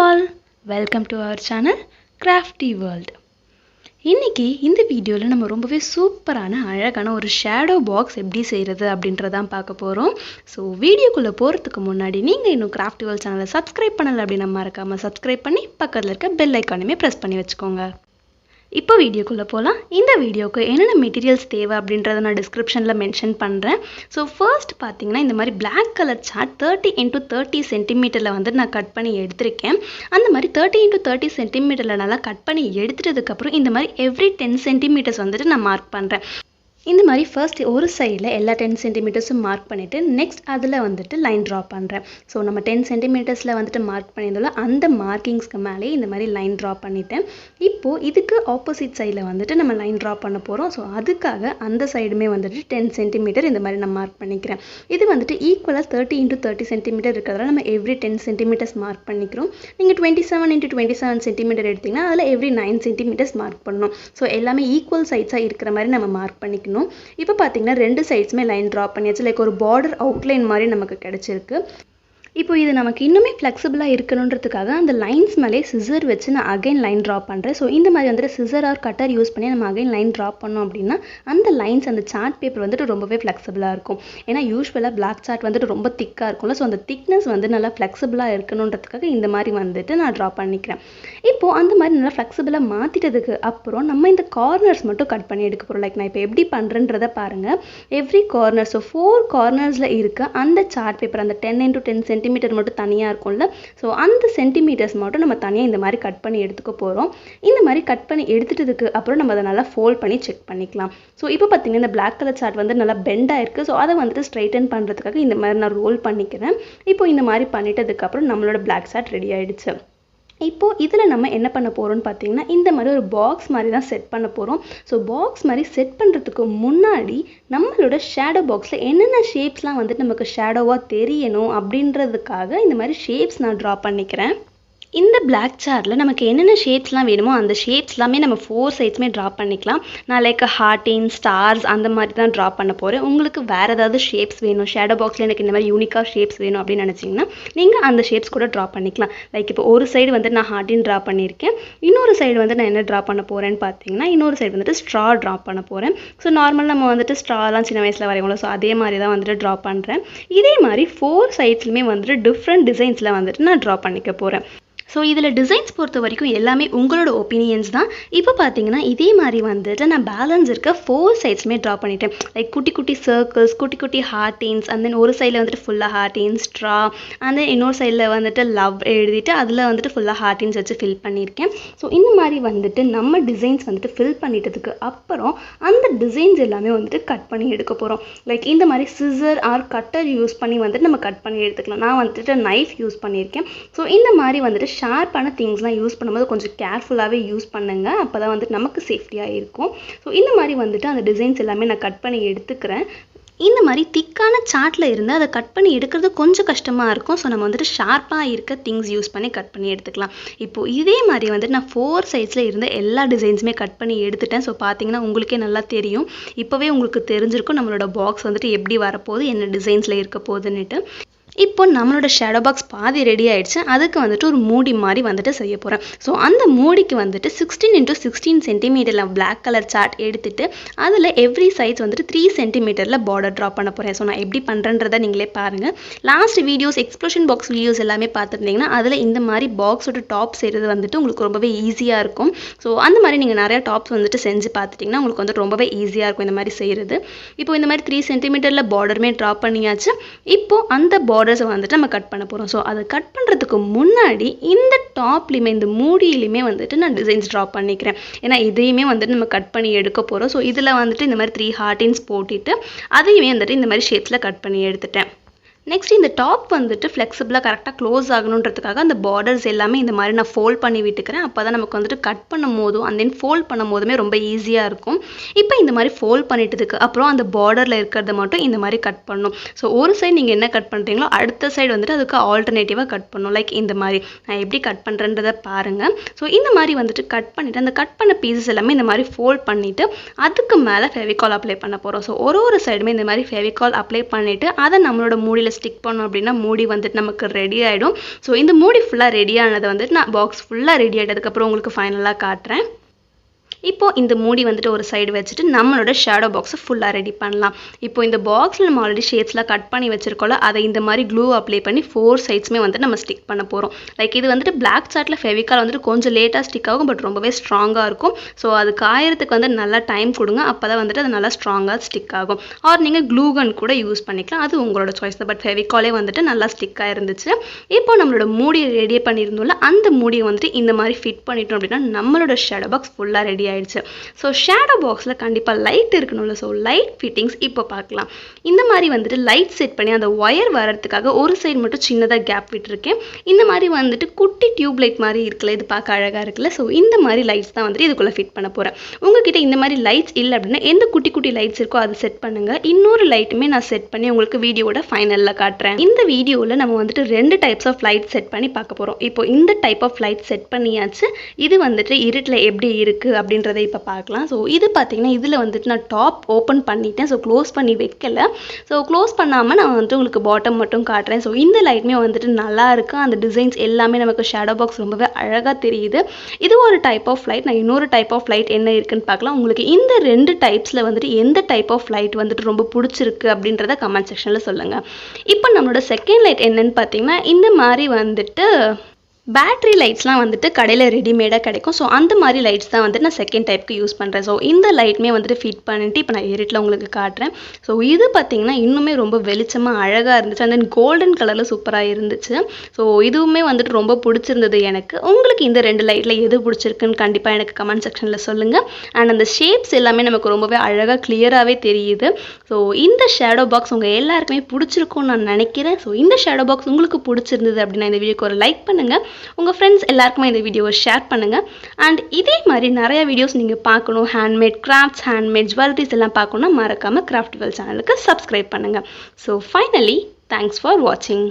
all, welcome to our channel Craftiiee World. இன்னைக்கு இந்த வீடியோல நம்ம ரொம்பவே சூப்பரான அழகான ஒரு ஷேடோ பாக்ஸ் எப்படி செய்யறது அப்படின்றத பார்க்க போறோம். சோ வீடியோக்குள்ள போறதுக்கு முன்னாடி நீங்க இன்னும் Craftiiee World சேனலை சப்ஸ்கிரைப் பண்ணல அப்படினா மறக்காம சப்ஸ்கிரைப் பண்ணி பக்கத்துல இருக்க பெல் ஐகானையும் பிரஸ் பண்ணி வெச்சுக்கோங்க. இப்போ வீடியோக்குள்ள போலாம். இந்த வீடியோக்கு என்னென்ன மெட்டீரியல்ஸ் தேவை அப்படின்றத நான் டிஸ்கிரிப்ஷன்ல மென்ஷன் பண்றேன். சோ ஃபர்ஸ்ட் பாத்தீங்கன்னா இந்த மாதிரி Black கலர் சார்ட் 30 x 30 சென்டிமீட்டர்ல வந்து நான் கட் பண்ணி எடுத்துர்க்கேன். அந்த மாதிரி 30 x 30 சென்டிமீட்டர்ல நல்லா கட் பண்ணி எடுத்துட்டதுக்கு அப்புறம் இந்த மாதிரி every 10 சென்டிமீட்டர்ஸ் வந்துட்டு நான் மார்க் பண்றேன். இந்த மாதிரி ஃபர்ஸ்ட் ஒரு சைடுல எல்லா 10 சென்டிமீட்டர்ஸும் மார்க் பண்ணிட்டு நெக்ஸ்ட் அதுல வந்துட்டு லைன் டிரா பண்றேன். சோ நம்ம 10 சென்டிமீட்டர்ஸ்ல வந்துட்டு மார்க் பண்ணியிருந்தோம்ல அந்த மார்க்கிங்ஸ்க்கு மேலே இந்த மாதிரி லைன் டிரா பண்ணிட்டேன். இப்போ இதுக்கு ஆப்போசிட் சைடுல வந்துட்டு நம்ம லைன் டிரா பண்ண போறோம். சோ அதுக்காக அந்த சைடுமே வந்துட்டு 10 சென்டிமீட்டர் இந்த மாதிரி நான் மார்க் பண்ணிக்கிறேன். இது வந்துட்டு ஈக்குவலா 30 x 30 சென்டிமீட்டர் இருக்கிறதால நம்ம every 10 சென்டிமீட்டர்ஸ் மார்க் பண்ணிக்கிறோம். நீங்க 27 x 27 சென்டிமீட்டர் எடுத்தீங்கன்னா அதுல every 9 சென்டிமீட்டர்ஸ் மார்க் பண்ணனும். சோ எல்லாமே ஈக்குவல் சைட்ஸா இருக்கிற மாதிரி நம்ம மார்க் பண்ணிக்கணும். இப்போ பாத்தீங்கன்னா ரெண்டு சைட்ஸ்மே லைன் டிரா பண்ணியாச்சு. லைக் ஒரு border outline மாதிரி நமக்கு கிடைச்சிருக்கு. இப்போ இது நமக்கு இன்னுமே ஃப்ளெக்சிபிளா இருக்கணும்ன்றதுக்காக அந்த லைன்ஸ் மேலே சிசர் வச்சு நான் அகைன் லைன் டிரா பண்றேன். சோ இந்த மாதிரி வந்து சிசர் ஆர் கட்டர் யூஸ் பண்ணி நம்ம அகைன் லைன் டிரா பண்ணோம் அப்படினா அந்த லைன்ஸ் அந்த சார்ட் பேப்பர் வந்துட்டு ரொம்பவே ஃப்ளெக்சிபிளா இருக்கும். ஏனா யூசுவலா Black சார்ட் வந்துட்டு ரொம்ப திக்கா இருக்கும்ல. சோ அந்த திக்னஸ் வந்து நல்லா ஃப்ளெக்சிபிளா இருக்கணும்ன்றதுக்காக இந்த மாதிரி வந்துட்டு நான் டிரா பண்ணிக்கிறேன். இப்போ அந்த மாதிரி நல்லா ஃப்ளெக்சிபிளா மாத்திட்டதுக்கு அப்புறம் நம்ம இந்த கார்னர்ஸ் மட்டும் கட் பண்ணி எடுக்க போறோம். லைக் நான் இப்போ எப்படி பண்றேன்றத பாருங்க. எவ்ரி கார்னர் சோ 4 கார்னர்ஸ்ல இருக்க அந்த சார்ட் பேப்பர் அந்த 10 x 10 சென்டிமீட்டர் மட்டும் தனியா இருக்கும்ல. சோ அந்த சென்டிமீட்டர்ஸ் மட்டும் நம்ம தனியா இந்த மாதிரி கட் பண்ணி எடுத்துக்க போறோம். இந்த மாதிரி கட் பண்ணி எடுத்துட்டதுக்கு அப்புறம் நம்ம அத நல்லா ஃபோல்ட் பண்ணி செக் பண்ணிக்கலாம். சோ இப்போ பாத்தீங்கன்னா இந்த Black கலர் சார்ட் வந்து நல்லா பெண்ட் ஆயிருக்கு. சோ அத வந்துட்டு ஸ்ட்ரைட்டன் பண்றதுக்காக இந்த மாதிரி நான் ரோல் பண்ணிக்கிறேன். இப்போ இந்த மாதிரி பண்ணிட்டதுக்கு அப்புறம் நம்மளோட Black சார்ட் ரெடி ஆயிடுச்சு. இப்போ இதுல நம்ம என்ன பண்ண போறோம்னு பாத்தீங்கன்னா இந்த மாதிரி ஒரு பாக்ஸ் மாதிரி தான் செட் பண்ண போறோம். சோ பாக்ஸ் மாதிரி செட் பண்றதுக்கு முன்னாடி நம்மளோட ஷேடோ பாக்ஸ்ல என்னென்ன ஷேப்ஸ்லாம் வந்து நமக்கு ஷேடோவா தெரியணும் அப்படின்றதுக்காக இந்த மாதிரி ஷேப்ஸ் நான் டிரா பண்ணிக்கிறேன். இந்த Black சார்ட்ல நமக்கு என்னென்ன ஷேப்ஸ்லாம் வேணுமோ அந்த ஷேப்ஸ் எல்லாமே நம்ம 4 சைட்ஸ்மே டிரா பண்ணிக்கலாம். நான் லைக் ஹார்டின் ஸ்டார்ஸ் அந்த மாதிரி தான் டிரா பண்ண போறேன். உங்களுக்கு வேற ஏதாவது ஷேப்ஸ் வேணும் ஷேடோ பாக்ஸ்ல எனக்கு இந்த மாதிரி யூனிக்கா ஷேப்ஸ் வேணும் அப்படி நினைச்சீங்கன்னா நீங்க அந்த ஷேப்ஸ் கூட டிரா பண்ணிக்கலாம். லைக் இப்போ ஒரு சைடு வந்து நான் ஹார்டின் டிரா பண்ணியிருக்கேன். இன்னொரு சைடு வந்து நான் என்ன டிரா பண்ண போறேன்னு பாத்தீங்கன்னா இன்னொரு சைடு வந்துட்டு ஸ்ட்ரா டிரா பண்ண போறேன். ஸோ நார்மல் நம்ம வந்துட்டு ஸ்ட்ராலாம் சின்ன வயசுல வரைவோம்ல. ஸோ அதே மாதிரி தான் வந்துட்டு டிரா பண்றேன். இதே மாதிரி 4 சைட்ஸ்லுமே வந்துட்டு டிஃப்ரெண்ட் டிசைன்ஸ்ல வந்துட்டு நான் டிரா பண்ணிக்க போறேன். சோ இதுல டிசைன்ஸ் பொறுத்த வரைக்கும் எல்லாமே உங்களோட ஒபினியன்ஸ் தான். இப்போ பாத்தீங்கன்னா இதே மாதிரி வந்துட்டு நான் பேலன்ஸ் இருக்க 4 சைட்ஸ்மே டிரா பண்ணிட்டேன். லைக் குட்டி குட்டி சர்க்கிள்ஸ் குட்டி குட்டி ஹார்டின்ஸ் and then ஒரு சைடுல வந்துட்டு ஃபுல்லா ஹார்டின்ஸ் ஸ்ட்ரா and then இன்னொரு சைடுல வந்துட்டு லவ் எழுதிட்டு அதுல வந்துட்டு ஃபுல்லா ஹார்டின்ஸ் வச்சு ஃபில் பண்ணியிருக்கேன். சோ இந்த மாதிரி வந்துட்டு நம்ம டிசைன்ஸ் வந்துட்டு ஃபில் பண்ணிட்டதுக்கு அப்புறம் அந்த டிசைன்ஸ் எல்லாமே வந்துட்டு கட் பண்ணி எடுக்க போறோம். லைக் இந்த மாதிரி சிசர் ஆர் கட்டர் யூஸ் பண்ணி வந்துட்டு நம்ம கட் பண்ணி எடுத்துக்கலாம். நான் வந்துட்டு நைஃப் யூஸ் பண்ணியிருக்கேன். சோ இந்த மாதிரி வந்துட்டு ஷார்ப்பான திங்ஸ்லாம் யூஸ் பண்ணும்போது கொஞ்சம் கேர்ஃபுல்லாவே யூஸ் பண்ணுங்க. அப்பதான் வந்து நமக்கு சேஃப்டியா இருக்கும். சோ இந்த மாதிரி வந்துட்டு அந்த டிசைன்ஸ் எல்லாமே நான் கட் பண்ணி எடுத்துக்கிறேன். இந்த மாதிரி திக்கான சார்ட்ல இருந்து அதை கட் பண்ணி எடுக்கிறது கொஞ்சம் கஷ்டமா இருக்கும். ஸோ நம்ம வந்துட்டு ஷார்ப்பா இருக்க திங்ஸ் யூஸ் பண்ணி கட் பண்ணி எடுத்துக்கலாம். இப்போ இதே மாதிரி வந்துட்டு நான் 4 சைட்ஸ்ல இருந்த எல்லா டிசைன்ஸுமே கட் பண்ணி எடுத்துட்டேன். ஸோ பார்த்தீங்கன்னா உங்களுக்கே நல்லா தெரியும். இப்போவே உங்களுக்கு தெரிஞ்சிருக்கும் நம்மளோட பாக்ஸ் வந்துட்டு எப்படி வரப்போகுது என்ன டிசைன்ஸ்ல இருக்க போகுதுன்னுட்டு. இப்போ நம்மளோட ஷேடோ பாக்ஸ் பாதி ரெடி ஆயிடுச்சு. அதுக்கு வந்துட்டு ஒரு மூடி மாதிரி வந்துட்டு செய்ய போறேன். ஸோ அந்த மூடிக்கு வந்துட்டு 16 x 16 சென்டிமீட்டர்ல Black கலர் சார்ட் எடுத்துட்டு அதுல எவ்ரி சைட்ஸ் வந்துட்டு 3 சென்டிமீட்டர்ல பார்டர் டிரா பண்ண போறேன். ஸோ நான் எப்படி பண்றேன்றதை நீங்களே பாருங்க. Last videos explosion box videos எல்லாமே பார்த்துருந்தீங்கன்னா அதுல இந்த மாதிரி பாக்ஸோட டாப் செய்யறது வந்துட்டு உங்களுக்கு ரொம்பவே ஈஸியா இருக்கும். ஸோ அந்த மாதிரி நீங்க நிறைய டாப்ஸ் வந்துட்டு செஞ்சு பார்த்துட்டீங்கன்னா உங்களுக்கு வந்து ரொம்பவே ஈஸியா இருக்கும் இந்த மாதிரி செய்யறது. இப்போ இந்த மாதிரி 3 சென்டிமீட்டர்ல பார்டருமே டிரா பண்ணியாச்சு. இப்போ அந்த பார்டர்ஸ் வந்துட்டு நம்ம கட் பண்ண போறோம். சோ அதை கட் பண்றதுக்கு முன்னாடி இந்த டாப்லயுமே இந்த மூடியிலுமே வந்துட்டு நான் டிசைன்ஸ் டிரா பண்ணிக்கிறேன். ஏன்னா இதையுமே வந்துட்டு நம்ம கட் பண்ணி எடுக்க போறோம். சோ இதுல வந்துட்டு இந்த மாதிரி 3 ஹார்டின்ஸ் போட்டுட்டு அதையுமே வந்துட்டு இந்த மாதிரி ஷேப்ஸ்ல கட் பண்ணி எடுத்துட்டேன். நெக்ஸ்ட் இந்த டாப் வந்துட்டு ஃப்ளெக்சிபிளா கரெக்டாக க்ளோஸ் ஆகணுன்றதுக்காக அந்த பார்டர்ஸ் எல்லாமே இந்த மாதிரி நான் ஃபோல்ட் பண்ணி விட்டுக்கிறேன். அப்போ தான் நமக்கு வந்துட்டு கட் பண்ணும் போதும் and then ஃபோல்ட் பண்ணும் போதுமே ரொம்ப ஈஸியாக இருக்கும். இப்போ இந்த மாதிரி ஃபோல்ட் பண்ணிட்டதுக்கு அப்புறம் அந்த பார்டரில் இருக்கிறத மட்டும் இந்த மாதிரி கட் பண்ணணும். ஸோ ஒரு சைடு நீங்கள் என்ன கட் பண்ணுறீங்களோ அடுத்த சைடு வந்துட்டு அதுக்கு ஆல்டர்னேட்டிவாக கட் பண்ணணும். லைக் இந்த மாதிரி நான் எப்படி கட் பண்ணுறேன்றதை பாருங்கள். ஸோ இந்த மாதிரி வந்துட்டு கட் பண்ணிவிட்டு அந்த கட் பண்ண பீசஸ் எல்லாமே இந்த மாதிரி ஃபோல்ட் பண்ணிவிட்டு அதுக்கு மேலே ஃபெவிகால் அப்ளை பண்ண போகிறோம். ஸோ ஒரு சைடுமே இந்த மாதிரி ஃபெவிகால் அப்ளை பண்ணிவிட்டு அதை நம்மளோட மூடியில் ஸ்டிக் பண்ணோம் அப்படின்னா மூடி வந்துட்டு நமக்கு ரெடி ஆகிடும். ஸோ இந்த மூடி ஃபுல்லாக ரெடி ஆனதை வந்துட்டு நான் பாக்ஸ் ஃபுல்லாக ரெடி ஆகிட்டதுக்கப்புறம் உங்களுக்கு ஃபைனலாக காட்டுறேன். இப்போ இந்த மூடி வந்துட்டு ஒரு சைடு வச்சுட்டு நம்மளோட ஷேடோ பாக்ஸை ஃபுல்லாக ரெடி பண்ணலாம். இப்போ இந்த பாக்ஸில் நம்ம ஆல்ரெடி ஷேப்ஸ்லாம் கட் பண்ணி வச்சிருக்கோம்ல, அதை இந்த மாதிரி க்ளூ அப்ளை பண்ணி 4 சைட்ஸுமே வந்துட்டு நம்ம ஸ்டிக் பண்ண போகிறோம். லைக் இது வந்துட்டு பிளாக் சார்ட்டில் ஃபெவிகால் வந்துட்டு கொஞ்சம் லேட்டாக ஸ்டிக் ஆகும், பட் ரொம்பவே ஸ்ட்ராங்காக இருக்கும். ஸோ அது காயறதுக்கு வந்து நல்லா டைம் கொடுங்க, அப்போ தான் வந்துட்டு அது நல்லா ஸ்ட்ராங்காக ஸ்டிக் ஆகும். ஆர் நீங்கள் க்ளூ கன் கூட யூஸ் பண்ணிக்கலாம், அது உங்களோட சாய்ஸ் தான். பட் ஃபெவிகாலே வந்துட்டு நல்லா ஸ்டிக்காக இருந்துச்சு. இப்போ நம்மளோட மூடியை ரெடி பண்ணியிருந்தோம்ல, அந்த மூடியை வந்துட்டு இந்த மாதிரி ஃபிட் பண்ணிட்டோம் அப்படின்னா நம்மளோட ஷேடோ பாக்ஸ் ஃபுல்லாக ரெடி ஆயிடுச்சு. ஸோ ஷேடோ பாக்ஸில் கண்டிப்பாக லைட் இருக்கணும்ல, ஸோ லைட் ஃபிட்டிங்ஸ் இப்போ பார்க்கலாம். இந்த மாதிரி வந்துட்டு லைட் செட் பண்ணி அந்த ஒயர் வரதுக்காக ஒரு சைடு மட்டும் சின்னதாக கேப் விட்டுருக்கேன். இந்த மாதிரி வந்துட்டு குட்டி டியூப் லைட் மாதிரி இருக்குல்ல, இது பார்க்க அழகாக இருக்குல்ல. ஸோ இந்த மாதிரி லைட்ஸ் தான் வந்துட்டு இதுக்குள்ளே ஃபிட் பண்ண போகிறேன். உங்ககிட்ட இந்த மாதிரி லைட்ஸ் இல்லை அப்படின்னா எந்த குட்டி குட்டி லைட்ஸ் இருக்கோ அதை செட் பண்ணுங்கள். இன்னொரு லைட்டுமே நான் செட் பண்ணி உங்களுக்கு வீடியோட ஃபைனலில் காட்டுறேன். இந்த வீடியோவில் நம்ம வந்துட்டு 2 டைப்ஸ் ஆஃப் லைட் செட் பண்ணி பார்க்க போகிறோம். இப்போ இந்த டைப் ஆஃப் லைட் செட் பண்ணியாச்சு. இது வந்துட்டு இருட்டில் எப்படி இருக்குது அப்படின்றத இப்போ பார்க்கலாம். ஸோ இது பார்த்தீங்கன்னா இதில் வந்துட்டு நான் டாப் ஓப்பன் பண்ணிட்டேன். ஸோ க்ளோஸ் பண்ணி வைக்கல. ஸோ க்ளோஸ் பண்ணாமல் நான் வந்துட்டு உங்களுக்கு பாட்டம் மட்டும் காட்டுறேன். ஸோ இந்த லைட்டுமே வந்துட்டு நல்லா இருக்குது. அந்த டிசைன்ஸ் எல்லாமே நமக்கு ஷேடோ பாக்ஸ் ரொம்பவே அழகாக தெரியுது. இது ஒரு டைப் ஆஃப் லைட். நான் இன்னொரு டைப் ஆஃப் லைட் என்ன இருக்குன்னு பார்க்கலாம். உங்களுக்கு இந்த 2 டைப்ஸில் வந்துட்டு எந்த டைப் ஆஃப் லைட் வந்துட்டு ரொம்ப பிடிச்சிருக்கு அப்படின்றத கமெண்ட் செக்ஷனில் சொல்லுங்கள். இப்போ நம்மளோட செகண்ட் லைட் என்னன்னு பார்த்தீங்கன்னா இந்த மாதிரி வந்துட்டு பேட்ரி லைட்ஸ்லாம் வந்துட்டு கடையில் ரெடிமேடாக கிடைக்கும். ஸோ அந்த மாதிரி லைட்ஸ் தான் வந்துட்டு நான் செகண்ட் டைப்புக்கு யூஸ் பண்ணுறேன். ஸோ இந்த லைட்டுமே வந்துட்டு ஃபிட் பண்ணிட்டு இப்போ நான் இருட்டில் உங்களுக்கு காட்டுறேன். ஸோ இது பார்த்தீங்கன்னா இன்னுமே ரொம்ப வெளிச்சமாக அழகாக இருந்துச்சு. அண்ட் தென் கோல்டன் கலரில் சூப்பராக இருந்துச்சு. ஸோ இதுவுமே வந்துட்டு ரொம்ப பிடிச்சிருந்தது எனக்கு. உங்களுக்கு இந்த 2 லைட்டில் எது பிடிச்சிருக்குன்னு கண்டிப்பாக எனக்கு கமெண்ட் செக்ஷனில் சொல்லுங்கள். அண்ட் அந்த ஷேப்ஸ் எல்லாமே நமக்கு ரொம்பவே அழகாக கிளியராகவே தெரியுது. ஸோ இந்த ஷேடோ பாக்ஸ் உங்கள் எல்லாருக்குமே பிடிச்சிருக்கும்னு நான் நினைக்கிறேன். ஸோ இந்த ஷேடோ பாக்ஸ் உங்களுக்கு பிடிச்சிருந்தது அப்படின்னா இந்த வீடியோக்கு ஒரு லைக் பண்ணுங்கள். உங்கள் ஃப்ரெண்ட்ஸ் எல்லாருக்குமே இந்த வீடியோவை ஷேர் பண்ணுங்கள். அண்ட் இதே மாதிரி நிறைய வீடியோஸ் நீங்கள் பார்க்கணும், ஹேண்ட்மேட் கிராஃப்ட்ஸ், ஹேண்ட்மேட் ஜுவல்லரிஸ் எல்லாம் பார்க்கணுன்னா மறக்காமல் கிராஃப்டிவல் சேனலுக்கு சப்ஸ்கிரைப் பண்ணுங்கள். ஸோ ஃபைனலி தேங்க்ஸ் ஃபார் வாட்சிங்.